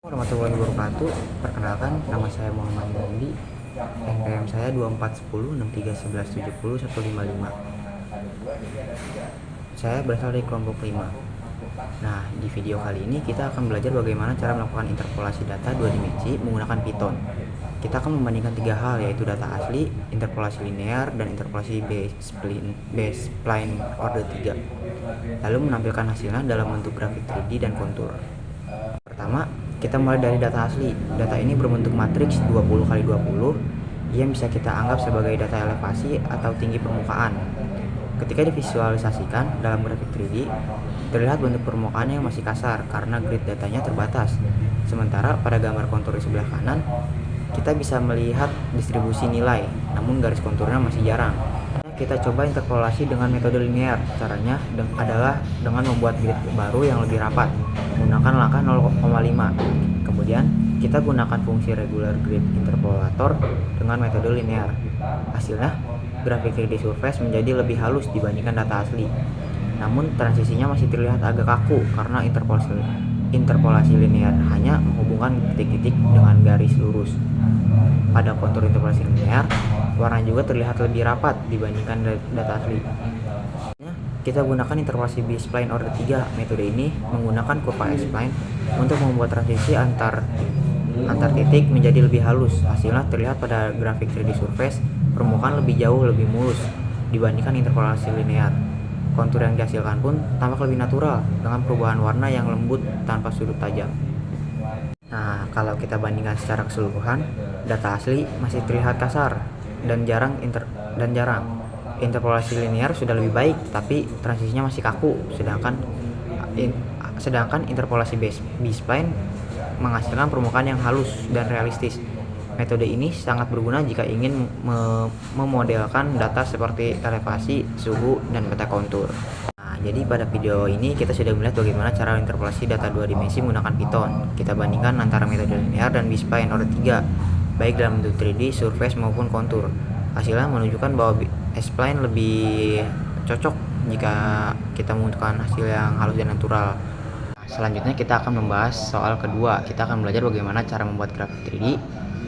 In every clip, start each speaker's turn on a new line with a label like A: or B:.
A: Warahmatullahi wabarakatuh. Perkenalkan, nama saya Muhammad Mundi. NPM saya 2410631170 Saya berasal dari kelompok 5. Nah, di video kali ini kita akan belajar bagaimana cara melakukan interpolasi data 2 dimensi menggunakan Python. Kita akan membandingkan 3 hal, yaitu data asli, interpolasi linear, dan interpolasi B-spline order 3. Lalu menampilkan hasilnya dalam bentuk grafik 3D dan kontur. Pertama, kita mulai dari data asli. Data ini berbentuk matriks 20x20 yang bisa kita anggap sebagai data elevasi atau tinggi permukaan. Ketika divisualisasikan dalam grafik 3D, terlihat bentuk permukaan yang masih kasar karena grid datanya terbatas. Sementara pada gambar kontur di sebelah kanan, kita bisa melihat distribusi nilai, namun garis konturnya masih jarang. Kita coba interpolasi dengan metode linear. Caranya adalah dengan membuat grid baru yang lebih rapat menggunakan langkah 0,5. Kemudian kita gunakan fungsi regular grid interpolator dengan metode linear. Hasilnya, grafik 3D surface menjadi lebih halus dibandingkan data asli. Namun transisinya masih terlihat agak kaku karena interpolasi linear hanya menghubungkan titik-titik dengan garis lurus. Pada kontur interpolasi linear, warna juga terlihat lebih rapat dibandingkan data asli. Kita gunakan interpolasi B-spline order 3. Metode ini menggunakan kurva S-spline untuk membuat transisi antar titik menjadi lebih halus. Hasilnya terlihat pada grafik 3D surface, permukaan lebih jauh lebih mulus dibandingkan interpolasi linear. Kontur yang dihasilkan pun tampak lebih natural dengan perubahan warna yang lembut tanpa sudut tajam. Nah, kalau kita bandingkan secara keseluruhan, data asli masih terlihat kasar dan jarang. Interpolasi linear sudah lebih baik, tapi transisinya masih kaku. Sedangkan interpolasi B-spline menghasilkan permukaan yang halus dan realistis. Metode ini sangat berguna jika ingin memodelkan data seperti elevasi, suhu, dan peta kontur. Nah, jadi pada video ini kita sudah melihat bagaimana cara interpolasi data 2 dimensi menggunakan Python. Kita bandingkan antara metode linear dan B-spline order 3, baik dalam bentuk 3D, surface, maupun kontur. Hasilnya menunjukkan bahwa S-spline lebih cocok jika kita membutuhkan hasil yang halus dan natural. Selanjutnya kita akan membahas soal kedua. Kita akan belajar bagaimana cara membuat grafik 3D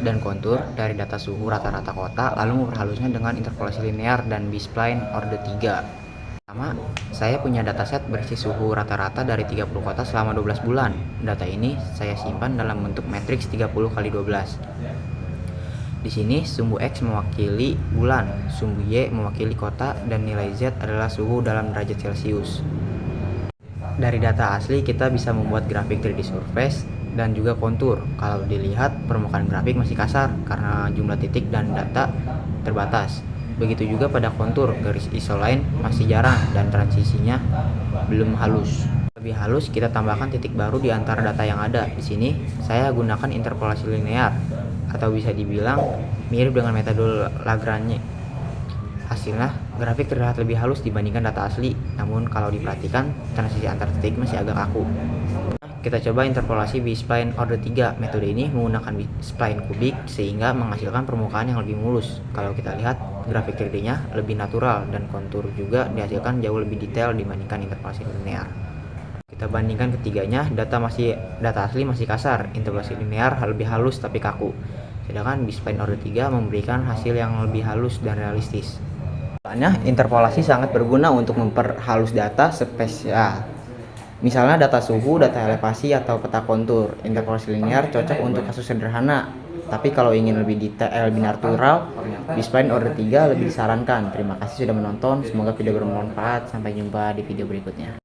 A: dan kontur dari data suhu rata-rata kota, lalu memperhalusnya dengan interpolasi linear dan B-spline order 3. Pertama, saya punya dataset berisi suhu rata-rata dari 30 kota selama 12 bulan. Data ini saya simpan dalam bentuk matriks 30x12. Di sini sumbu X mewakili bulan, sumbu Y mewakili kota, dan nilai Z adalah suhu dalam derajat Celcius. Dari data asli kita bisa membuat grafik 3D surface dan juga kontur. Kalau dilihat, permukaan grafik masih kasar karena jumlah titik dan data terbatas. Begitu juga pada kontur, garis isoline masih jarang dan transisinya belum halus. Lebih halus, kita tambahkan titik baru di antara data yang ada. Di sini saya gunakan interpolasi linear, atau bisa dibilang mirip dengan metode Lagrange. Hasilnya, grafik terlihat lebih halus dibandingkan data asli, namun kalau diperhatikan, transisi antar titik masih agak kaku. Kita coba interpolasi B-spline order 3. Metode ini menggunakan B-spline kubik sehingga menghasilkan permukaan yang lebih mulus. Kalau kita lihat, grafik 3D-nya lebih natural dan kontur juga dihasilkan jauh lebih detail dibandingkan interpolasi linear. Kita bandingkan ketiganya, data asli masih kasar, interpolasi linear lebih halus tapi kaku. Sedangkan B-spline order 3 memberikan hasil yang lebih halus dan realistis. Soalnya, interpolasi sangat berguna untuk memperhalus data spesial. Misalnya data suhu, data elevasi, atau peta kontur. Interpolasi linear cocok untuk kasus sederhana. Tapi kalau ingin lebih detail, lebih natural, B-spline order 3 lebih disarankan. Terima kasih sudah menonton, semoga video bermanfaat. Sampai jumpa di video berikutnya.